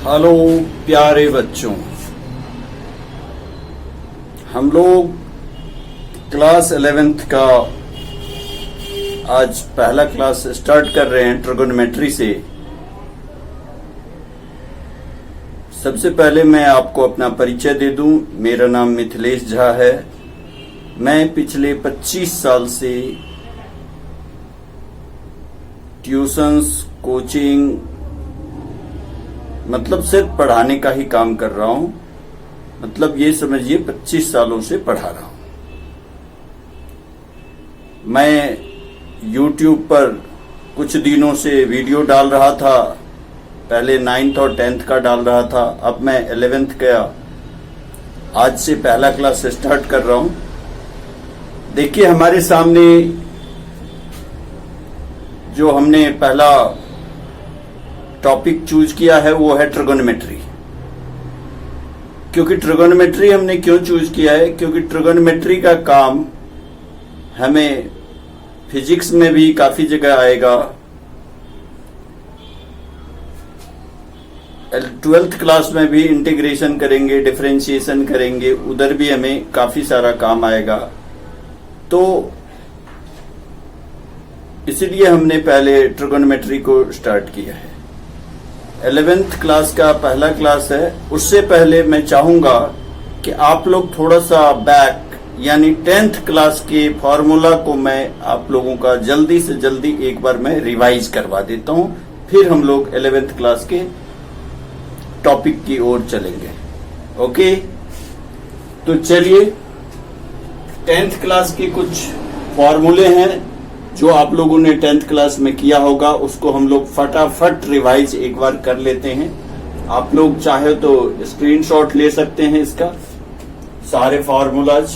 Hello प्यारे बच्चों, हम लोग क्लास 11th का आज पहला क्लास स्टार्ट कर रहे हैं ट्रिगोनोमेट्री से। सबसे पहले मैं आपको अपना परिचय दे दूं। मेरा नाम मिथिलेश झा है। मैं पिछले 25 साल से ट्यूशंस, कोचिंग, मतलब सिर्फ पढ़ाने का ही काम कर रहा हूं। मतलब ये समझिए 25 सालों से पढ़ा रहा हूं। मैं YouTube पर कुछ दिनों से वीडियो डाल रहा था। पहले 9th और 10th का डाल रहा था। अब मैं 11th का आज से पहला क्लास स्टार्ट कर रहा हूं। देखिए, हमारे सामने जो हमने पहला टॉपिक चूज किया है वो है ट्रिगोनोमेट्री। क्योंकि ट्रिगोनोमेट्री हमने क्यों चूज किया है? क्योंकि ट्रिगोनोमेट्री का काम हमें फिजिक्स में भी काफी जगह आएगा। 12th क्लास में भी इंटीग्रेशन करेंगे, डिफरेंशिएशन करेंगे, उधर भी हमें काफी सारा काम आएगा। तो इसलिए हमने पहले ट्रिगोनोमेट्री को स्टार्ट किया है। 11th क्लास का पहला क्लास है। उससे पहले मैं चाहूंगा कि आप लोग थोड़ा सा बैक यानी 10th क्लास के फॉर्मूला को मैं आप लोगों का जल्दी से जल्दी एक बार मैं रिवाइज करवा देता हूं। फिर हम लोग 11th क्लास के टॉपिक की ओर चलेंगे। ओके, तो चलिए 10th क्लास के कुछ फॉर्मूले हैं जो आप लोगों ने 10th क्लास में किया होगा, उसको हम लोग फटाफट रिवाइज एक बार कर लेते हैं। आप लोग चाहे तो स्क्रीनशॉट ले सकते हैं इसका, सारे फॉर्मूलाज।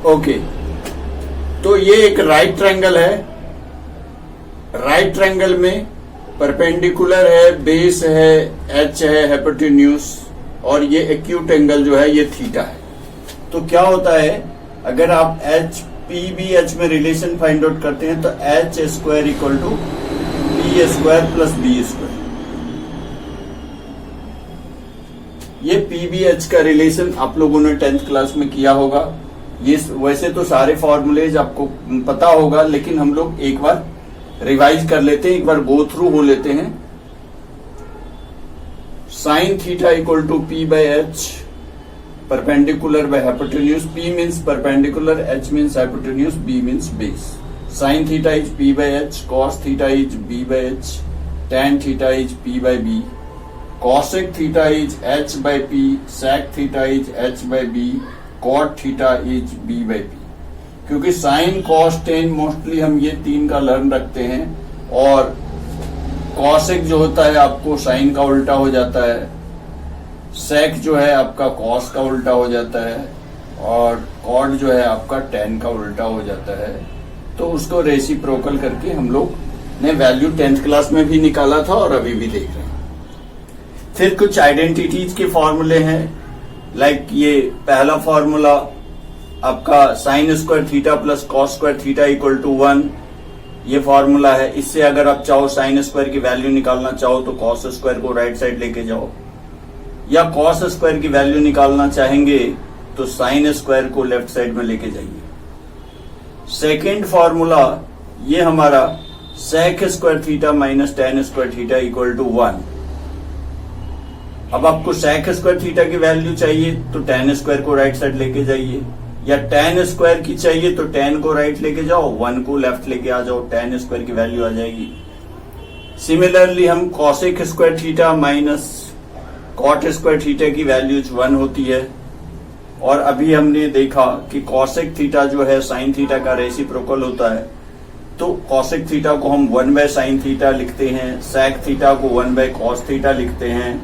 ओके, तो ये एक राइट ट्रायंगल है। राइट ट्रायंगल में परपेंडिकुलर है, बेस है, एच है, हाइपोटेन्यूज, और ये एक्यूट एंगल जो है ये थीटा है। तो क्या होता है, अगर आप एच पी बी एच में रिलेशन फाइंड आउट करते हैं तो H square equal to P square plus B square. ये पी बी एच का रिलेशन आप लोगों ने 10th क्लास में किया होगा। ये वैसे तो सारे फॉर्मूलेज आपको पता होगा, लेकिन हम लोग एक बार रिवाइज कर लेते हैं, एक बार गो थ्रू हो लेते हैं। Sine theta equal to P by H, perpendicular by hypotenuse. P means perpendicular, H means hypotenuse, B means base. Sin theta is P by H, cos theta is B by H, tan theta is P by B, cosec theta is H by P, sec theta is H by B, cot theta is B by P. क्योंकि sin, cos, tan mostly हम ये तीन का learn रखते हैं, और cosec जो होता है आपको sin का उल्टा हो जाता है, सेक जो है आपका कॉस का उल्टा हो जाता है, और कॉट जो है आपका टेन का उल्टा हो जाता है। तो उसको रेसिप्रोकल करके हम लोग ने वैल्यू 10th क्लास में भी निकाला था और अभी भी देख रहे हैं। फिर कुछ आइडेंटिटीज के फॉर्मूले हैं। लाइक ये पहला फॉर्मूला आपका sine square theta plus cos square theta equal to 1, ये फॉर्मूला है। इससे अगर आप चाहो साइन स्क्वायर की वैल्यू निकालना चाहो तो कॉस स्क्वायर को राइट साइड लेके जाओ, या कॉस स्क्वायर की वैल्यू निकालना चाहेंगे तो साइन स्क्वायर को लेफ्ट साइड में लेके जाइए। सेकेंड फॉर्मूला ये हमारा sec square theta minus tan square theta equal to 1। अब आपको सेक स्क्वायर थीटा की वैल्यू चाहिए तो टेन स्क्वायर को राइट साइड लेके जाइए, या टेन स्क्वायर की चाहिए तो टेन को राइट लेके जाओ, 1 को लेफ्ट लेके आ जाओ, टेन स्क्वायर की वैल्यू आ जाएगी। सिमिलरली हम cosec square theta minus cot square theta की वैल्यूज 1 होती है, और अभी हमने देखा कि कॉसेक थीटा जो है साइन थीटा का रेसिप्रोकल होता है। तो कॉसेक थीटा को हम 1 बाय साइन थीटा लिखते हैं, सेक थीटा को 1 बाय कॉस थीटा लिखते हैं,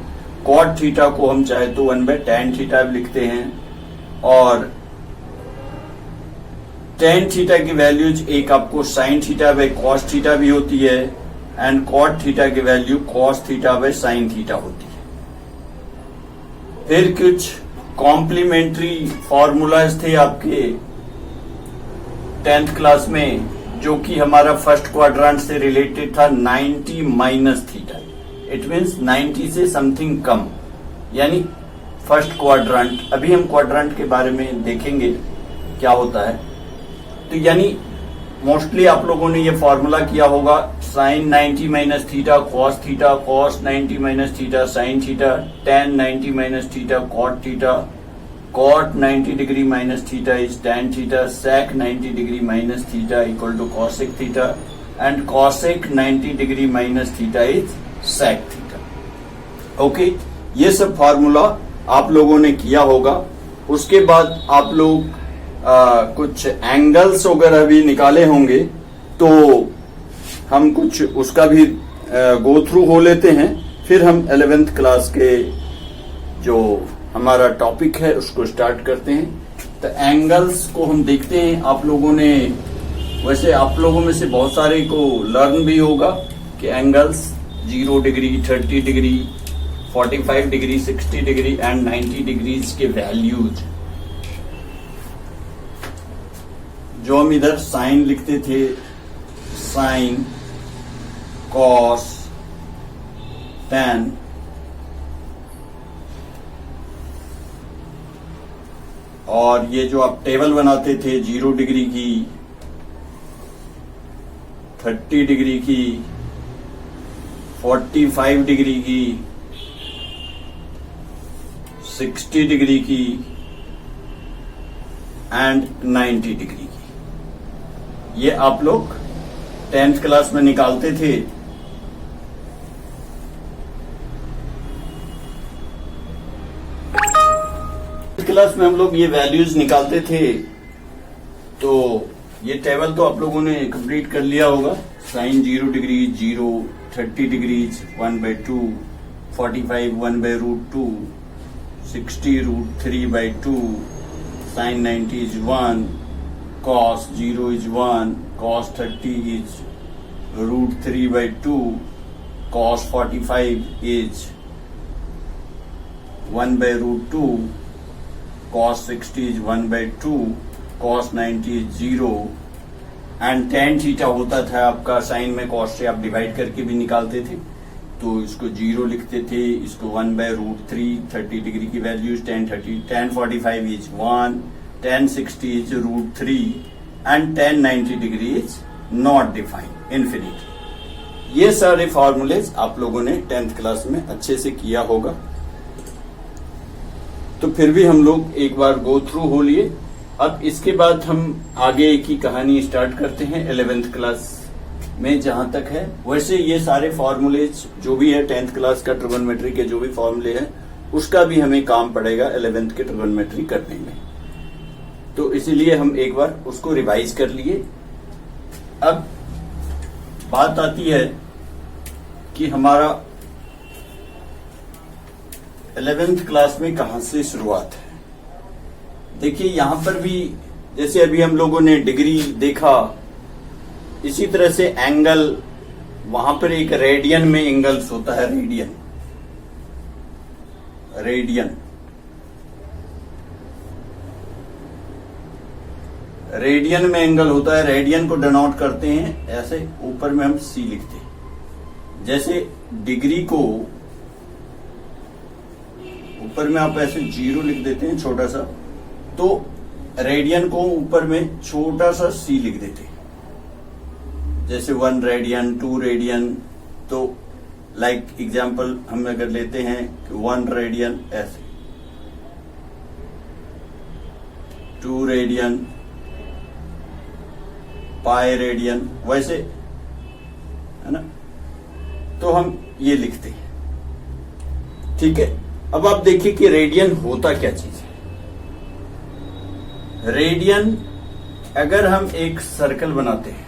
कॉट थीटा को हम चाहे तो 1 बाय टेन थीटा लिखते हैं, और टेन थीटा की वैल्यूज एक आपको sine theta by cos theta भी होती है, एंड कॉट थीटा की value cos theta by sine theta होती है। फिर कुछ कॉम्प्लीमेंट्री फॉर्मूलाज थे आपके 10th क्लास में, जो कि हमारा फर्स्ट क्वाड्रेंट से रिलेटेड था 90 माइनस थीटा, इट मीन्स 90 से समथिंग कम, यानी फर्स्ट क्वाड्रेंट। अभी हम क्वाड्रेंट के बारे में देखेंगे क्या होता है। तो यानी मोस्टली आप लोगों ने ये फॉर्मूला किया होगा, sine 90 minus theta cos theta, cos 90 minus theta sine theta, tan 90 minus theta cot theta, cot 90 degree minus theta is tan theta, sec 90 degree minus theta equal to cosec theta, and cosec 90 degree minus theta is sec theta. Okay, ये सब formula आप लोगों ने किया होगा। उसके बाद आप लोग कुछ एंगल्स वगैरह भी निकाले होंगे, तो हम कुछ उसका भी गो थ्रू हो लेते हैं, फिर हम 11th क्लास के जो हमारा टॉपिक है उसको स्टार्ट करते हैं। तो एंगल्स को हम देखते हैं। आप लोगों ने, वैसे आप लोगों में से बहुत सारे को लर्न भी होगा कि angles 0 degree, 30 degree, 45 degree, 60 degree and 90 degrees के वैल्यूज, जो हम इधर साइन लिखते थे, साइन, कॉस, टेन, और ये जो आप टेबल बनाते थे 0 डिग्री की, 30 डिग्री की, 45 डिग्री की, 60 डिग्री की एंड 90 डिग्री की, ये आप लोग 10th क्लास में निकालते थे। क्लास में हम लोग ये वैल्यूज निकालते थे। तो ये टेबल तो आप लोगों ने कंप्लीट कर लिया होगा। Sine 0 degree 0, 30 degree 1/2, 45 1/√2, 60 √3/2, sine 90 is 1, cos 0 is 1, cos 30 is √3/2, cos 45 is 1/√2, cos 60 is 1/2, cos 90 is 0, and tan theta होता था आपका, साइन में cos से आप डिवाइड करके भी निकालते थे, तो इसको 0 लिखते थे, इसको 1/√3, 30 डिग्री की values, tan 45 is 1, tan 60 is √3 and tan 90 degree is not defined, infinity. ये सारे फॉर्मूलेज आप लोगों ने 10th क्लास में अच्छे से किया होगा। तो फिर भी हम लोग एक बार गो थ्रू हो लिए। अब इसके बाद हम आगे की कहानी स्टार्ट करते हैं 11th क्लास में, जहां तक है। वैसे ये सारे फॉर्मूलेज जो भी है 10th क्लास का ट्रिगोनोमेट्री के जो भी फॉर्मूले हैं, उसका भी हमें काम पड़ेगा 11th के ट्रिगोनोमेट्री करने में। तो इसीलिए हम एक बार उसको रिवाइज कर लिए। अब बात आती है कि हमारा 11th क्लास में कहां से शुरुआत है। देखिए यहां पर भी जैसे अभी हम लोगों ने डिग्री देखा, इसी तरह से एंगल, वहां पर एक रेडियन में एंगल्स होता है, रेडियन रेडियन में एंगल होता है। रेडियन को डिनोट करते हैं ऐसे, ऊपर में हम सी लिखते हैं। जैसे डिग्री को ऊपर में आप ऐसे 0 लिख देते हैं छोटा सा, तो रेडियन को ऊपर में छोटा सा सी लिख देते हैं। जैसे 1 रेडियन, 2 रेडियन, तो लाइक एग्जांपल हम अगर लेते हैं 1 रेडियन ऐसे, 2 रेडियन, पाई रेडियन, वैसे है ना, तो हम ये लिखते हैं। ठीक है, अब आप देखिए कि रेडियन होता क्या चीज है। रेडियन, अगर हम एक सर्कल बनाते हैं,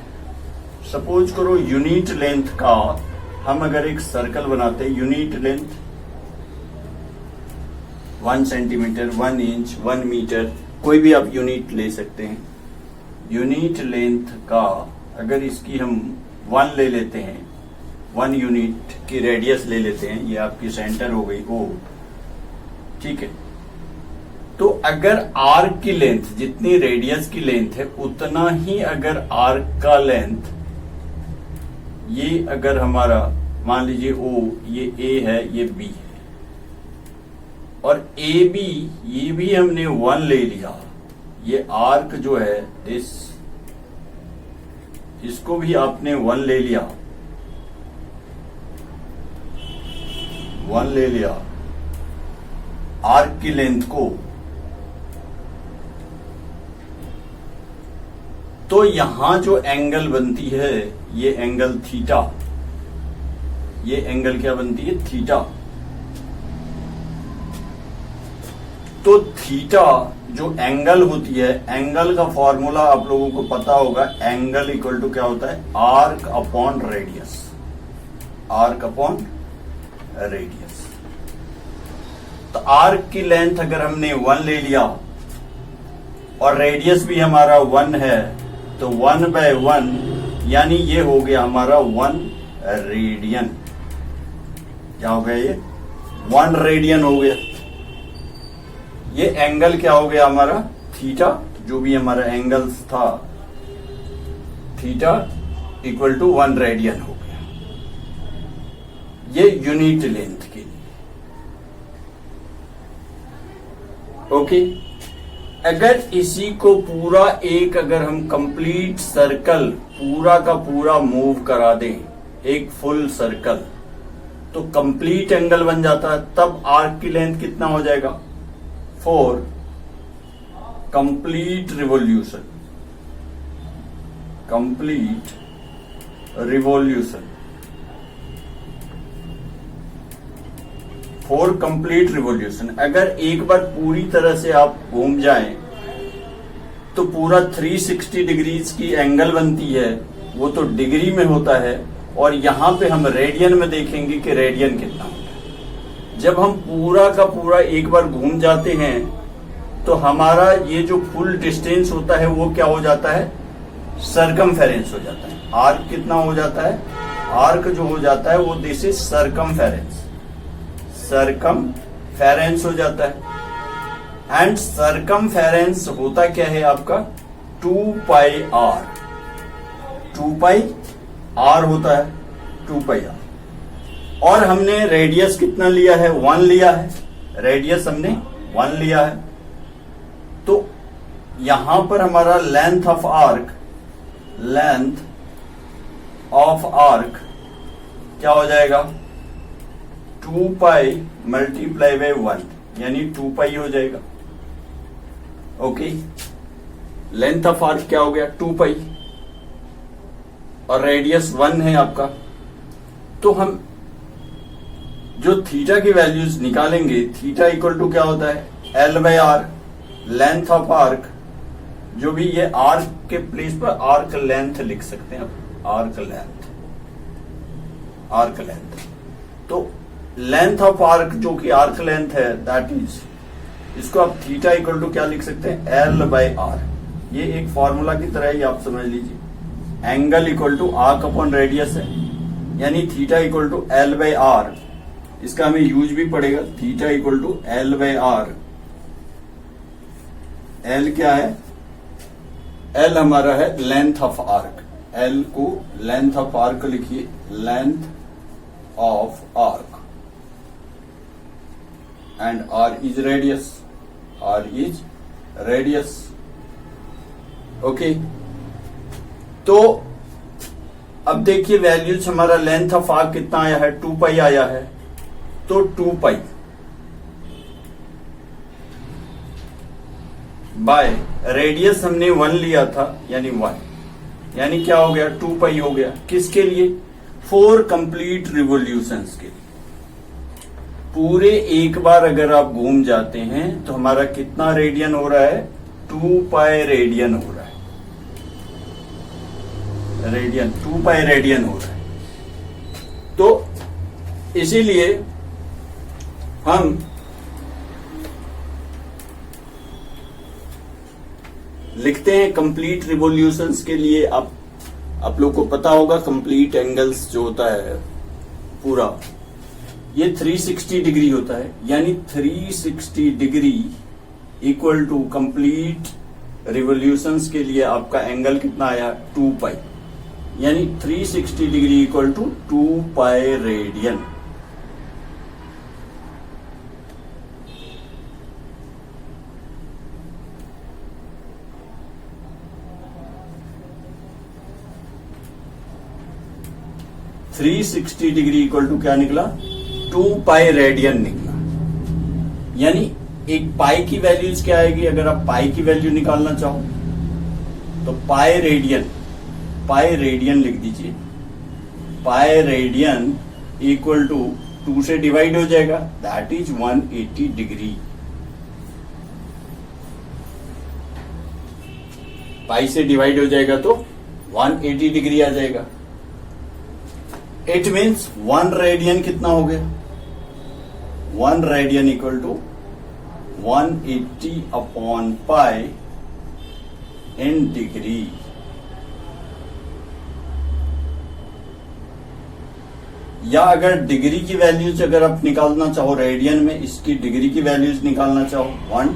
सपोज करो यूनिट लेंथ का, हम अगर एक सर्कल बनाते हैं, unit length 1 centimetre, 1 inch, 1 metre, कोई भी आप यूनिट ले सकते हैं। यूनिट लेंथ का अगर इसकी हम 1 ले लेते हैं, 1 यूनिट की रेडियस ले लेते हैं, ये आपकी सेंटर हो गई O, ठीक है। तो अगर आर्क की लेंथ जितनी रेडियस की लेंथ है उतना ही अगर आर्क का लेंथ, ये अगर हमारा मान लीजिए ओ, ये ए है, ये बी है, और ए बी ये भी हमने 1 ले लिया, ये आर्क जो है इसको भी आपने 1 ले लिया, 1 ले लिया आर्क की लेंथ को, तो यहां जो एंगल बनती है ये एंगल थीटा, ये एंगल क्या बनती है? थीटा। तो थीटा जो एंगल होती है, एंगल का फॉर्मूला आप लोगों को पता होगा, एंगल इक्वल टू क्या होता है? Arc upon radius, arc upon radius. तो आर्क की लेंथ अगर हमने 1 ले लिया और रेडियस भी हमारा 1 है, तो 1/1 यानी ये हो गया हमारा 1 रेडियन। क्या हो गया? ये 1 रेडियन हो गया। ये एंगल क्या हो गया हमारा? थीटा, जो भी हमारा एंगल्स था, थीटा इक्वल टू 1 रेडियन हो गया। ये यूनिट लेंथ के लिए। ओके, अगर इसी को पूरा एक अगर हम कंप्लीट सर्कल पूरा का पूरा मूव करा दें, एक फुल सर्कल, तो कंप्लीट एंगल बन जाता है। तब आर्क की लेंथ कितना हो जाएगा? 4 complete revolution, complete revolution, 4 complete revolution. अगर एक बार पूरी तरह से आप घूम जाएं तो पूरा 360 डिग्रीज की एंगल बनती है, वो तो डिग्री में होता है, और यहां पे हम रेडियन में देखेंगे कि रेडियन कितना होता है। जब हम पूरा का पूरा एक बार घूम जाते हैं तो हमारा ये जो फुल डिस्टेंस होता है वो क्या हो जाता है? सरकमफेरेंस हो जाता है। आर्क कितना हो जाता है? आर्क जो हो जाता है वो दिस इज सरकमफेरेंस, सरकमफेरेंस हो जाता है। एंड सरकमफेरेंस होता क्या है आपका? 2 r, 2 r होता है, 2 r। और हमने रेडियस कितना लिया है? 1 लिया है, रेडियस हमने 1 लिया है। तो यहां पर हमारा length of arc, length of arc क्या हो जाएगा? 2 मल्टीप्लाई बाय 1 यानी 2 हो जाएगा। ओके, लेंथ ऑफ आर्क क्या हो गया? 2 और रेडियस 1 है आपका। तो हम जो थीटा की वैल्यूज निकालेंगे, थीटा इक्वल टू क्या होता है? L/r, लेंथ ऑफ आर्क, जो भी ये आर्क के प्लेस पर आर्क लेंथ लिख सकते हैं आप, आर्क लेंथ, आर्क लेंथ। तो लेंथ ऑफ आर्क जो कि आर्क लेंथ है, दैट इज, इसको आप थीटा इक्वल टू क्या लिख सकते हैं? L/r। ये एक फॉर्मूला की तरह ही आप समझ लीजिए। Angle equal to arc upon radius है, यानी थीटा इक्वल टू L/r। इसका हमें यूज भी पड़ेगा, theta equal to L/r। L क्या है? L हमारा है लेंथ ऑफ आर्क। L को लेंथ ऑफ आर्क लिखिए, length of arc, and R is radius, R is radius. Okay, तो अब देखिए वैल्यूज हमारा लेंथ ऑफ आर्क कितना आया है? 2 आया है। तो 2 बाय रेडियस हमने 1 लिया था, यानी 1, यानी क्या हो गया? 2 हो गया। किसके लिए? 4 कंप्लीट रिवॉल्यूशंस के लिए। पूरे एक बार अगर आप घूम जाते हैं तो हमारा कितना रेडियन हो रहा है? 2 रेडियन हो रहा है, रेडियन, 2 रेडियन हो रहा है। तो इसीलिए हम लिखते हैं कंप्लीट रिवॉल्यूशंस के लिए। आप लोग को पता होगा कंप्लीट एंगल्स जो होता है पूरा, ये 360 डिग्री होता है, यानी 360 degree equal to complete revolutions के लिए आपका एंगल कितना आया 2 पाई, यानी 360 degree equal to 2 pi radian. Three 360 degree equal to क्या निकला 2 पाई रेडियन निकला। यानी एक पाई की वैल्यूज क्या आएगी, अगर आप पाई की वैल्यू निकालना चाहो तो पाई रेडियन लिख दीजिए। पाई रेडियन इक्वल टू 2 से डिवाइड हो जाएगा, दैट इज 180 डिग्री। पाई से डिवाइड हो जाएगा तो 180 डिग्री आ जाएगा। इट मीन्स 1 रेडियन कितना हो गया, 1 radian equal to 180 upon pi in degree. या अगर डिग्री की वैल्यूज अगर आप निकालना चाहो रेडियन में, इसकी डिग्री की वैल्यूज निकालना चाहो 1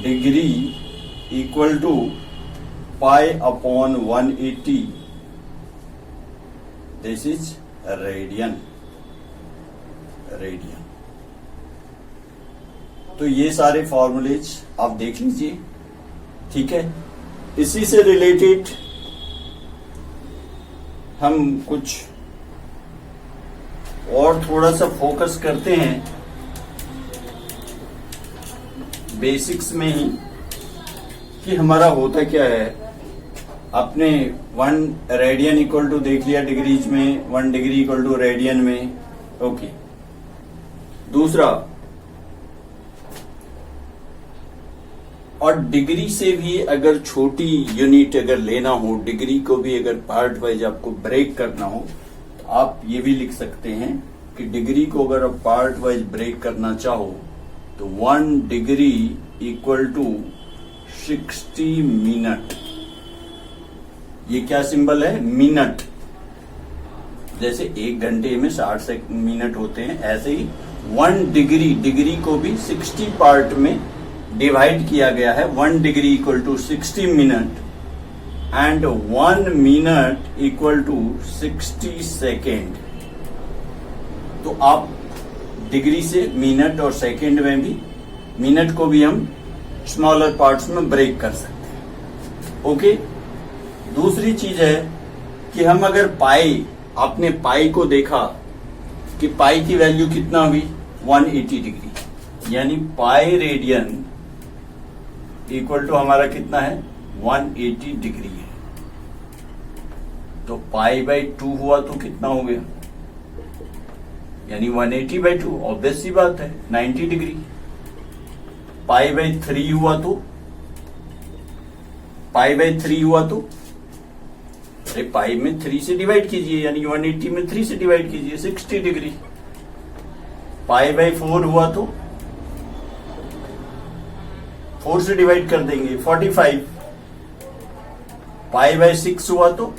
degree equal to pi upon 180, this is radian. तो ये सारे फॉर्मूलेज आप देख लीजिए, ठीक है। इसी से रिलेटेड हम कुछ और थोड़ा सा फोकस करते हैं बेसिक्स में ही कि हमारा होता क्या है। आपने 1 रेडियन इक्वल टू देख लिया डिग्रीज में, 1 डिग्री इक्वल टू रेडियन में, ओके। दूसरा, और डिग्री से भी अगर छोटी यूनिट अगर लेना हो, डिग्री को भी अगर पार्ट वाइज आपको ब्रेक करना हो, तो आप ये भी लिख सकते हैं कि डिग्री को अगर आप पार्ट वाइज ब्रेक करना चाहो तो 1 डिग्री इक्वल टू 60 मिनट। ये क्या सिंबल है, मिनट। जैसे 1 घंटे में 60 मिनट होते हैं, ऐसे ही 1 डिग्री को भी 60 पार्ट में डिवाइड किया गया है। 1 degree equal to 60 minute and 1 minute equal to 60 second. तो आप डिग्री से मिनट और सेकेंड में भी, मिनट को भी हम स्मॉलर पार्ट्स में ब्रेक कर सकते हैं, ओके। दूसरी चीज है कि हम अगर पाई, आपने पाई को देखा कि पाई की वैल्यू कितना हुई 180 डिग्री, यानी पाई रेडियन इक्वल टू हमारा कितना है 180 डिग्री है। तो पाई बाई 2 हुआ तो कितना हो गया, यानी 180/2, ऑब्वियस सी बात है 90 डिग्री। पाई बाई 3 हुआ तो, पाई बाई 3 हुआ तो, अरे पाई में 3 से डिवाइड कीजिए, यानी 180 में 3 से डिवाइड कीजिए 60 डिग्री। पाई बाई 4 हुआ तो 4 से डिवाइड कर देंगे 45। पाई बाई 6 हुआ तो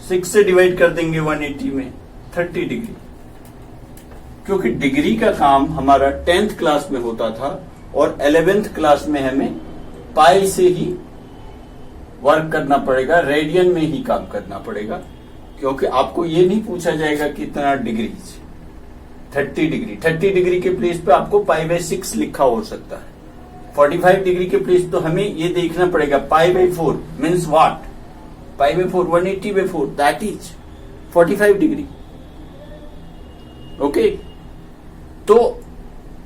6 से डिवाइड कर देंगे 180 में 30 डिग्री। क्योंकि डिग्री का काम हमारा 10th क्लास में होता था और 11th क्लास में हमें पाई से ही वर्क करना पड़ेगा, रेडियन में ही काम करना पड़ेगा। क्योंकि आपको ये नहीं पूछा जाएगा कितना डिग्री, 30 डिग्री। 30 डिग्री के प्लेस पे आपको पाई बाई 6 लिखा हो सकता है। 45 डिग्री के प्लेस तो हमें ये देखना पड़ेगा pi by 4 means what, pi by 4 180/4 that is 45 degree, okay. तो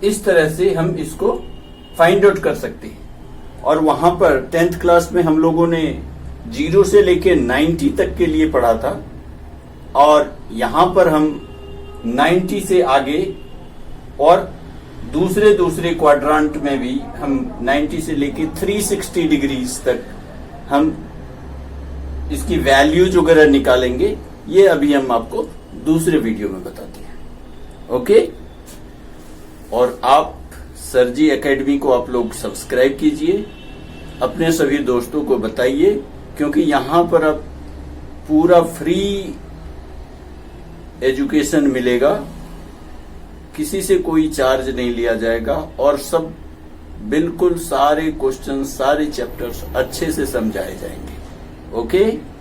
इस तरह से हम इसको फाइंड आउट कर सकते हैं। और वहां पर 10th क्लास में हम लोगों ने 0 से लेके 90 तक के लिए पढ़ा था, और यहां पर हम 90 से आगे और दूसरे क्वाड्रांट में भी हम 90 से लेके 360 डिग्रीज तक हम इसकी वैल्यूज वगैरह निकालेंगे। ये अभी हम आपको दूसरे वीडियो में बताते हैं, ओके। और आप सरजी एकेडमी को आप लोग सब्सक्राइब कीजिए, अपने सभी दोस्तों को बताइए, क्योंकि यहां पर अब पूरा फ्री एजुकेशन मिलेगा किसी से कोई चार्ज नहीं लिया जाएगा और सब बिल्कुल सारे क्वेश्चन सारे चैप्टर्स अच्छे से समझाए जाएंगे। ओके।